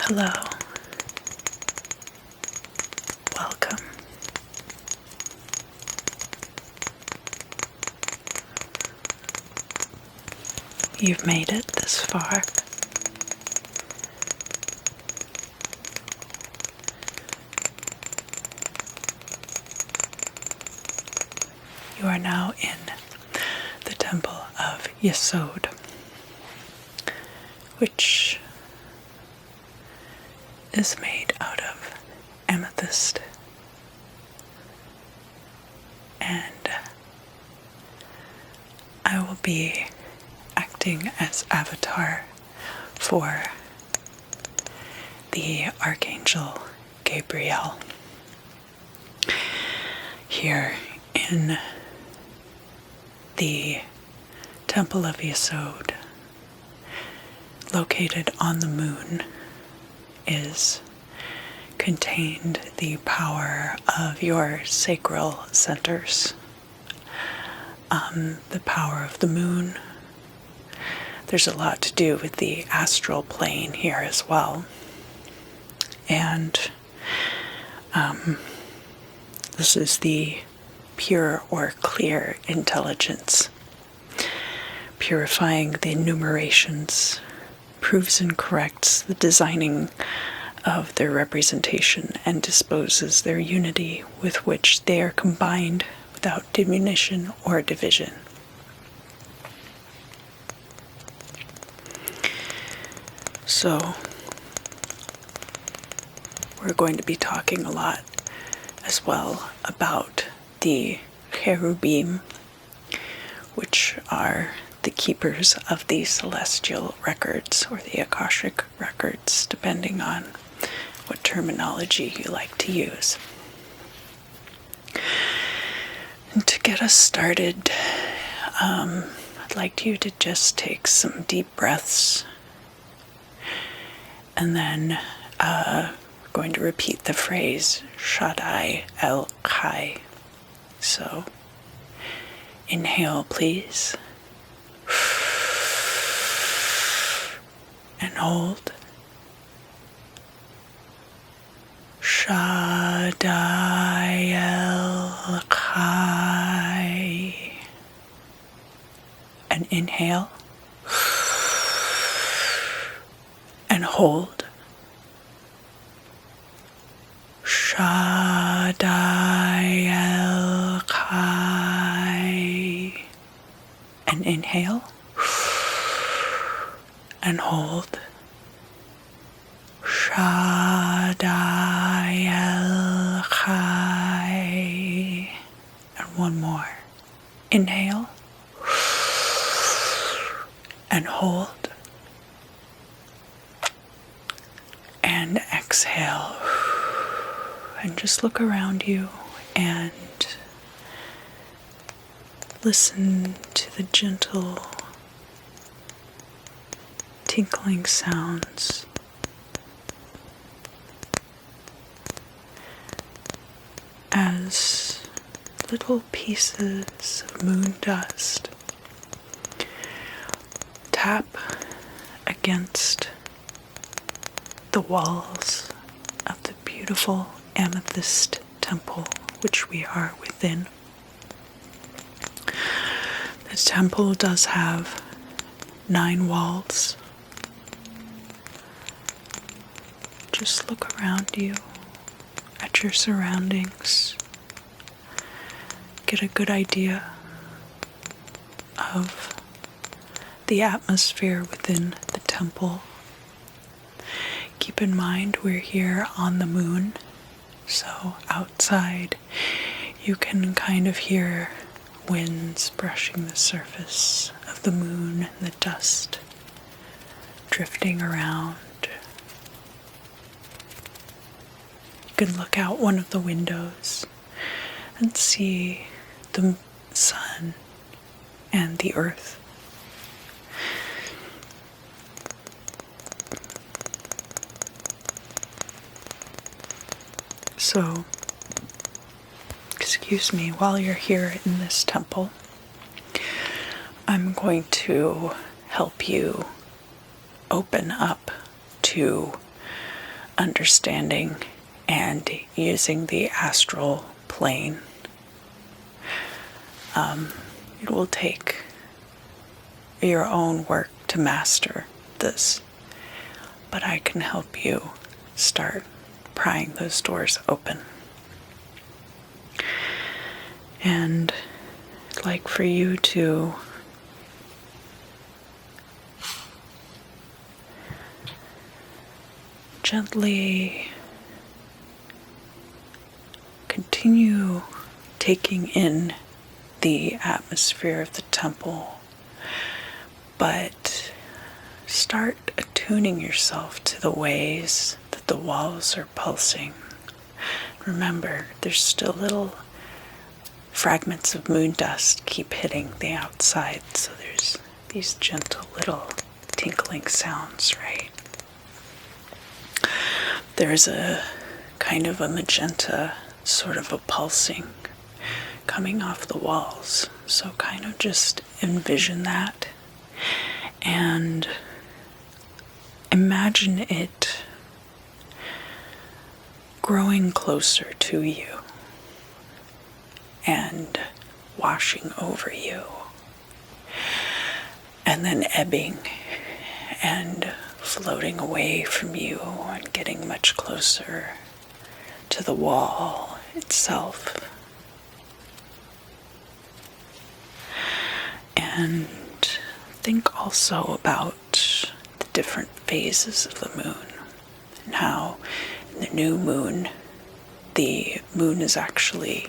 Hello. Welcome. You've made it this far. You are now in the temple of Yesod, which is made out of amethyst, and I will be acting as avatar for the Archangel Gabriel here in the Temple of Yesod, located on the moon, is contained the power of your sacral centers. The power of the moon. There's a lot to do with the astral plane here as well. And this is the pure or clear intelligence, purifying the numerations, proves and corrects the designing of their representation, and disposes their unity with which they are combined without diminution or division. So, we're going to be talking a lot as well about the cherubim, which are the keepers of the celestial records, or the Akashic records, depending on what terminology you like to use. And to get us started, I'd like you to just take some deep breaths, and then we're going to repeat the phrase Shaddai El Chai. So, inhale, please, and hold. Shaddai El Chai, and inhale, and hold. Shaddai El Chai, and inhale, and hold. Shaddai El Chai, and one more. Inhale, and hold, and exhale. And just look around you and listen to the gentle tinkling sounds as little pieces of moon dust tap against the walls of the beautiful amethyst temple which we are within. The temple does have 9 walls. Just look around you at your surroundings. Get a good idea of the atmosphere within the temple. Keep in mind we're here on the moon, so outside you can kind of hear winds brushing the surface of the moon and the dust drifting around. You can look out one of the windows and see the sun and the earth. So, excuse me, while you're here in this temple, I'm going to help you open up to understanding and using the astral plane. It will take your own work to master this, but I can help you start prying those doors open. And I'd like for you to gently continue taking in the atmosphere of the temple, but start attuning yourself to the ways that the walls are pulsing. Remember, there's still little fragments of moon dust keep hitting the outside, so there's these gentle little tinkling sounds, right? There's a kind of a magenta, sort of a pulsing coming off the walls. So kind of just envision that and imagine it growing closer to you and washing over you, and then ebbing and floating away from you and getting much closer to the wall itself. And think also about the different phases of the moon and how in the new moon, the moon is actually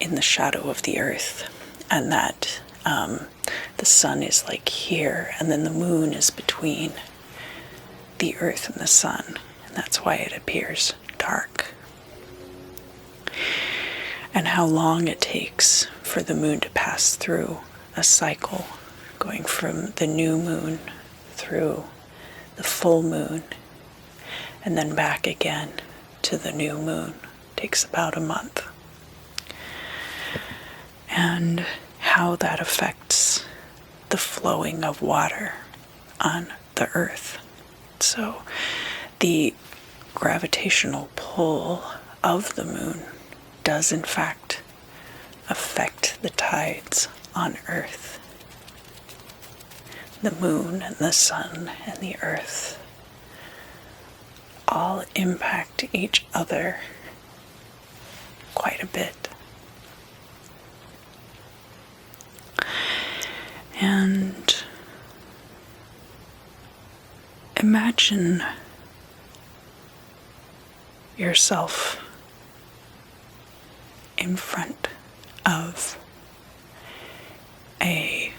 in the shadow of the earth, and that the sun is like here, and then the moon is between the earth and the sun, and that's why it appears dark. And how long it takes for the moon to pass through a cycle, going from the new moon through the full moon and then back again to the new moon. It takes about a month. And how that affects the flowing of water on the earth. So the gravitational pull of the moon does in fact affect the tides on earth. The moon and the sun and the earth all impact each other quite a bit. And imagine yourself in front of a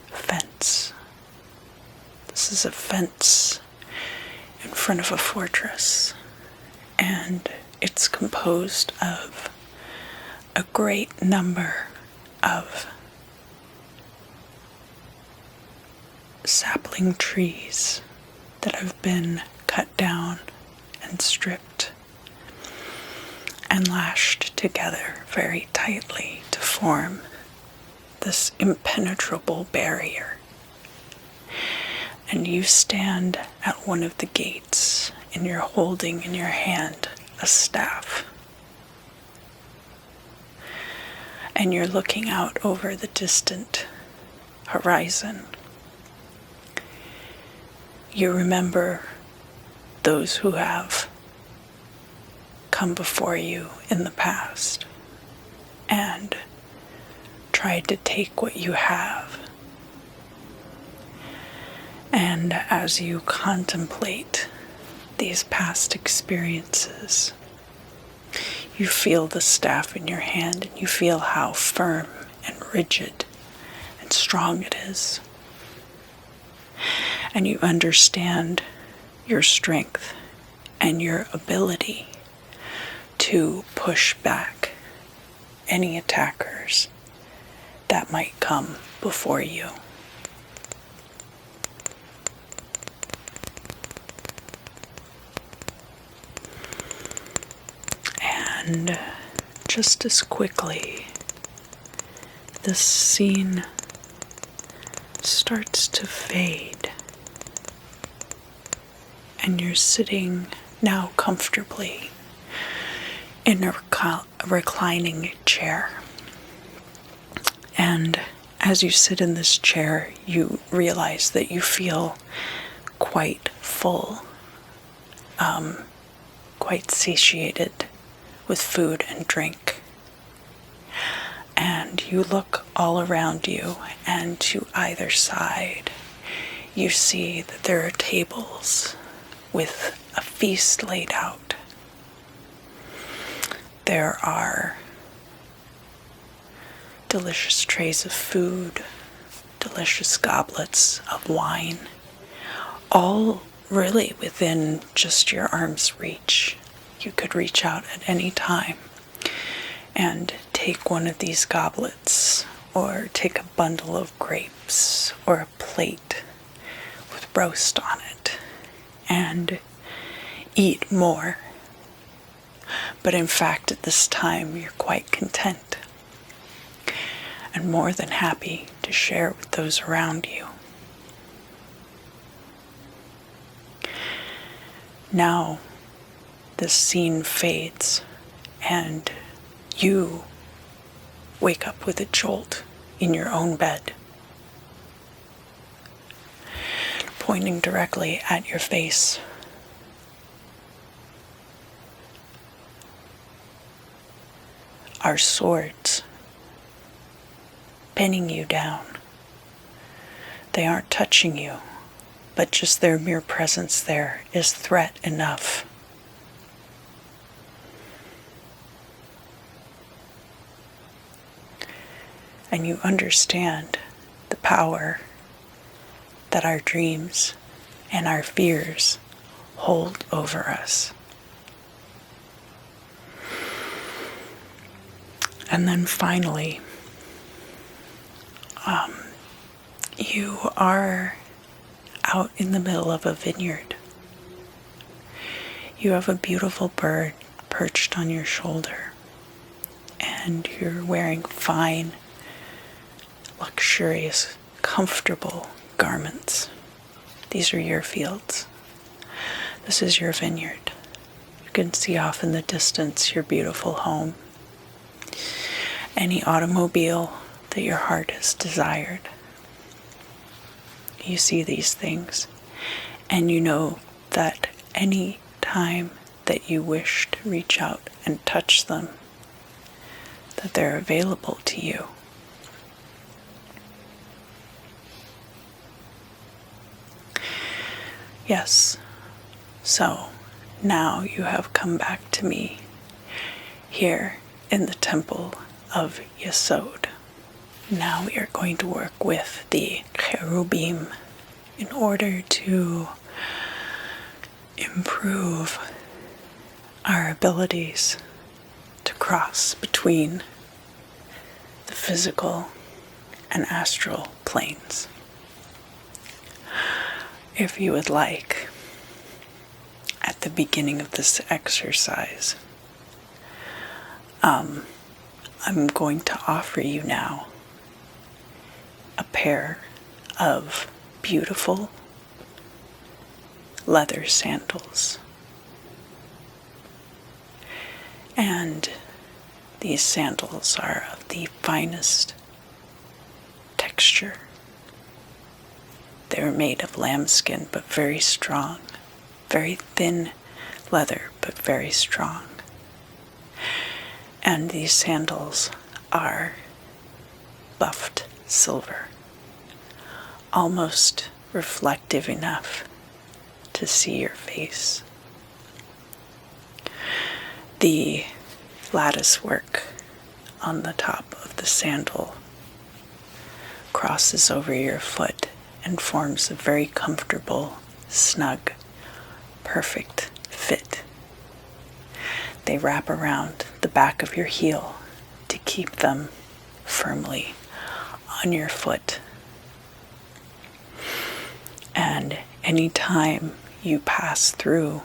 fence. This is a fence in front of a fortress, and it's composed of a great number of sapling trees that have been cut down and stripped and lashed together very tightly to form this impenetrable barrier. And you stand at one of the gates and you're holding in your hand a staff. And you're looking out over the distant horizon. You remember those who have come before you in the past and tried to take what you have. And as you contemplate these past experiences, you feel the staff in your hand and you feel how firm and rigid and strong it is. And you understand your strength and your ability to push back any attackers that might come before you. And just as quickly, this scene starts to fade, and you're sitting now comfortably in a reclining chair. And as you sit in this chair, you realize that you feel quite full, quite satiated with food and drink. And you look all around you, and to either side, you see that there are tables with a feast laid out. There are delicious trays of food, delicious goblets of wine, all really within just your arm's reach. You could reach out at any time and take one of these goblets, or take a bundle of grapes, or a plate with roast on it, and eat more. But in fact, at this time, you're quite content and more than happy to share with those around you. Now, this scene fades, and you wake up with a jolt in your own bed, pointing directly at your face. Are swords pinning you down. They aren't touching you, but just their mere presence there is threat enough. And you understand the power that our dreams and our fears hold over us. And then finally, you are out in the middle of a vineyard. You have a beautiful bird perched on your shoulder, and you're wearing fine, luxurious, comfortable garments. These are your fields. This is your vineyard. You can see off in the distance your beautiful home, any automobile that your heart has desired. You see these things, and you know that any time that you wish to reach out and touch them, that they're available to you. Yes, so now you have come back to me here in the temple of Yesod. Now we are going to work with the cherubim in order to improve our abilities to cross between the physical and astral planes. If you would like, at the beginning of this exercise, I'm going to offer you now a pair of beautiful leather sandals. And these sandals are of the finest texture. They're made of lambskin, but very strong. Very thin leather, but very strong. And these sandals are buffed silver, almost reflective enough to see your face. The lattice work on the top of the sandal crosses over your foot and forms a very comfortable, snug, perfect fit. They wrap around the back of your heel to keep them firmly on your foot. And anytime you pass through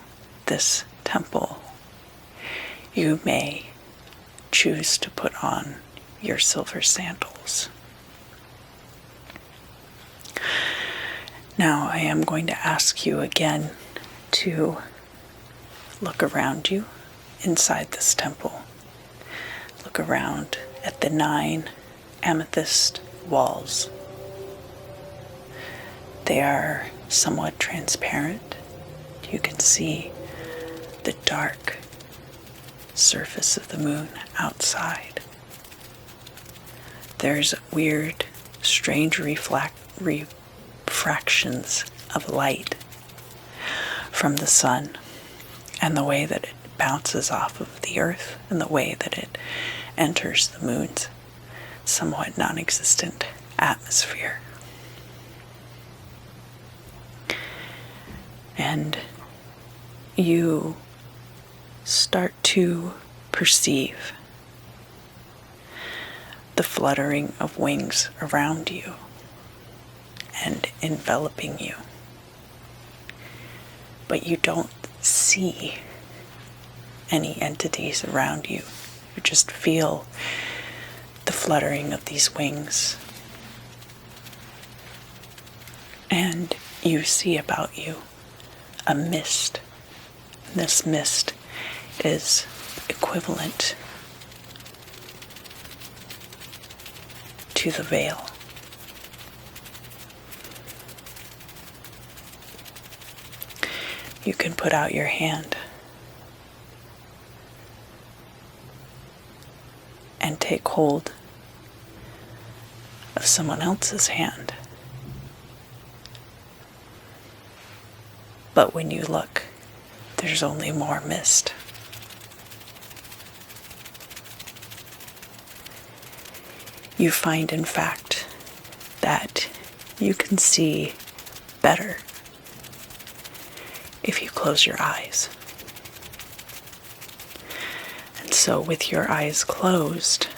this temple, you may choose to put on your silver sandals. Now I am going to ask you again to look around you inside this temple. Look around at the 9 amethyst walls. They are somewhat transparent. You can see the dark surface of the moon outside. There's weird, strange refractions of light from the sun, and the way that it bounces off of the earth, and the way that it enters the moon's somewhat non-existent atmosphere. And you start to perceive the fluttering of wings around you and enveloping you. But you don't see any entities around you. You just feel the fluttering of these wings. And you see about you a mist. This mist is equivalent to the veil. You can put out your hand and take hold of someone else's hand. But when you look, there's only more mist. You find, in fact, that you can see better if you close your eyes. And so with your eyes closed,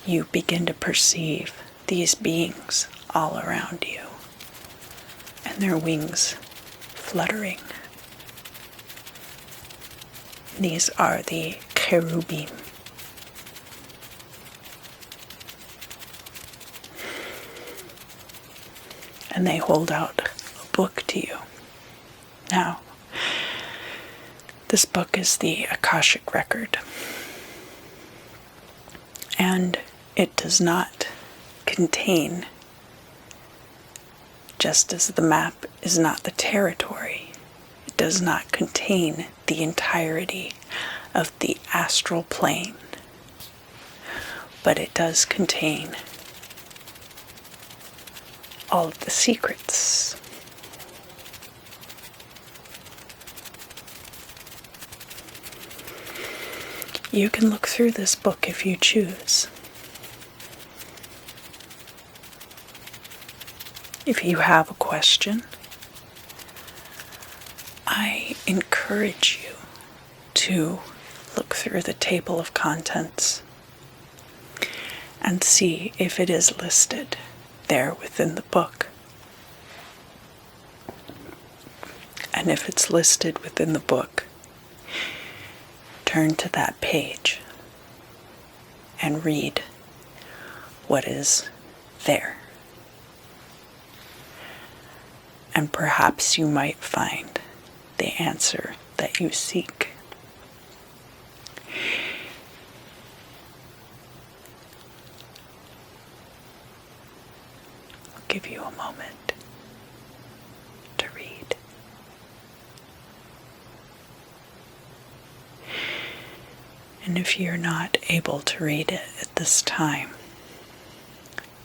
you begin to perceive these beings all around you, and their wings fluttering. These are the cherubim. And they hold out a book to you. Now, this book is the Akashic Record. And it does not contain, just as the map is not the territory, it does not contain the entirety of the astral plane, but it does contain all of the secrets. You can look through this book if you choose. If you have a question, I encourage you to look through the table of contents and see if it is listed there within the book. And if it's listed within the book, turn to that page and read what is there. And perhaps you might find the answer that you seek. I'll give you a moment to read. And if you're not able to read it at this time,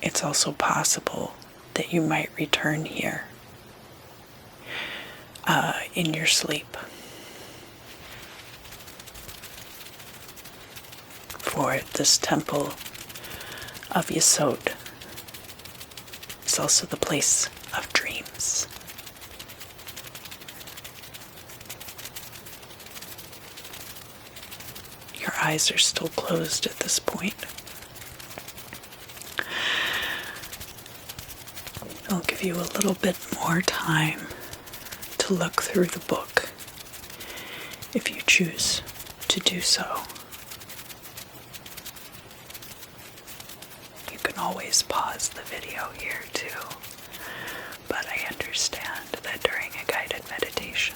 it's also possible that you might return here in your sleep. For this temple of Yesod is also the place of dreams. Your eyes are still closed at this point. I'll give you a little bit more time to look through the book if you choose to do so. You can always pause the video here too, but I understand that during a guided meditation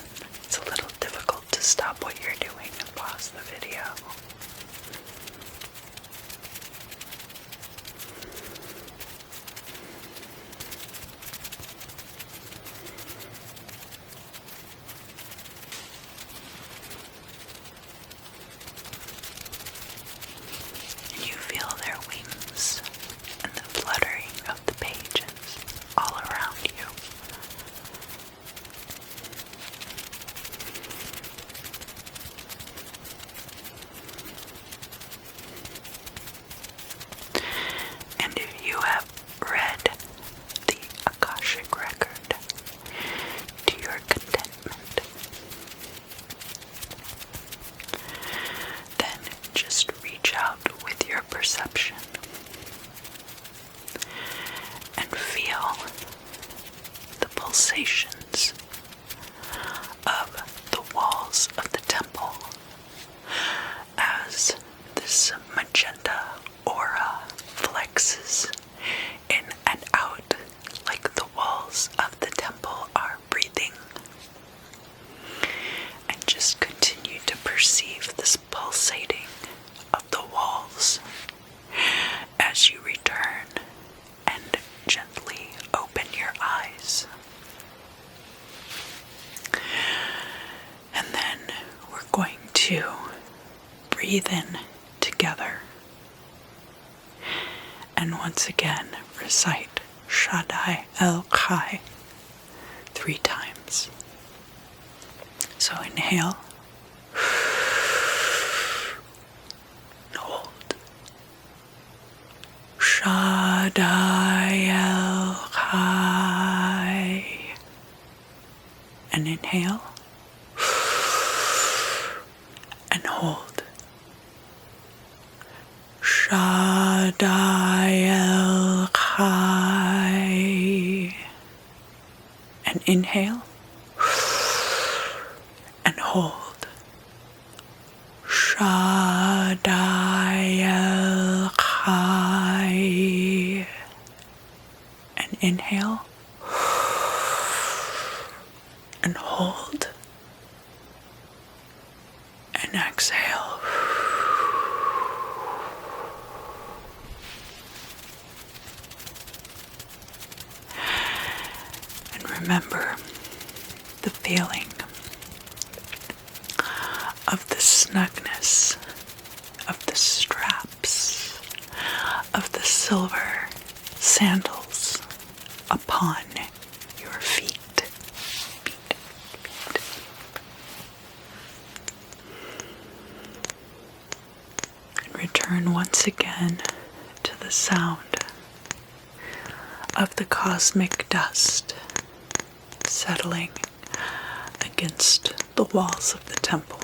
pulsations of the walls of the temple as this magenta aura flexes in and out like the walls of the temple are breathing. And just continue to perceive this pulsating of the walls as you return and gently open your eyes. And then we're going to breathe in together. And once again, recite Shaddai El Chai 3 times. So inhale. Hold. Shaddai El Chai. And inhale. And hold. Shaddai El Chai. And inhale. And hold. Shaddai El Chai. And inhale. And hold. And exhale. And remember the feeling of the snugness of the straps of the silver sandals upon your feet. And return once again to the sound of the cosmic dust settling against the walls of the temple.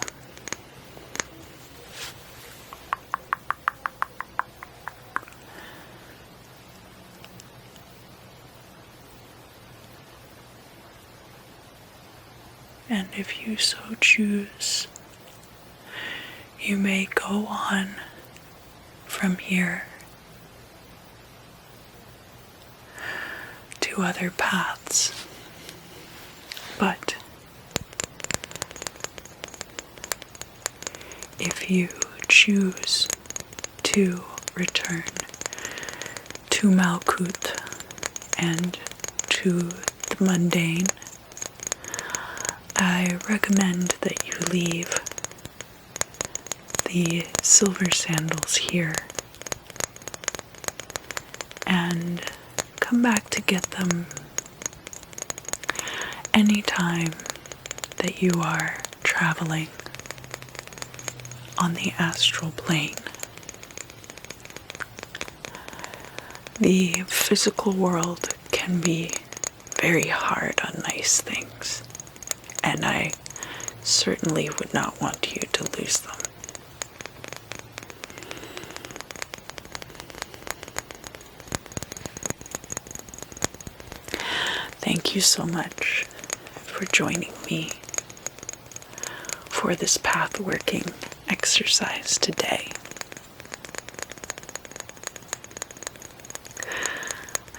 And if you so choose, you may go on from here to other paths. But if you choose to return to Malkut and to the mundane, I recommend that you leave the silver sandals here and come back to get them anytime that you are traveling on the astral plane. The physical world can be very hard on nice things, and I certainly would not want you to lose them. Thank you so much for joining me for this pathworking exercise today.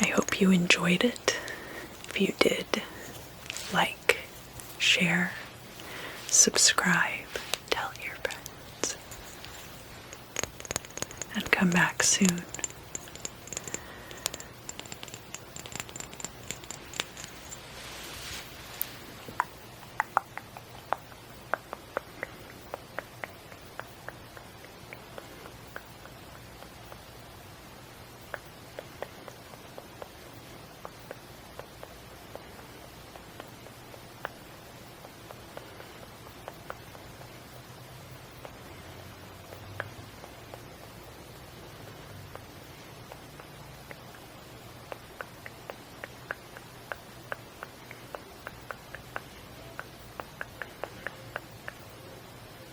I hope you enjoyed it. If you did, like, share, subscribe, tell your friends, and come back soon.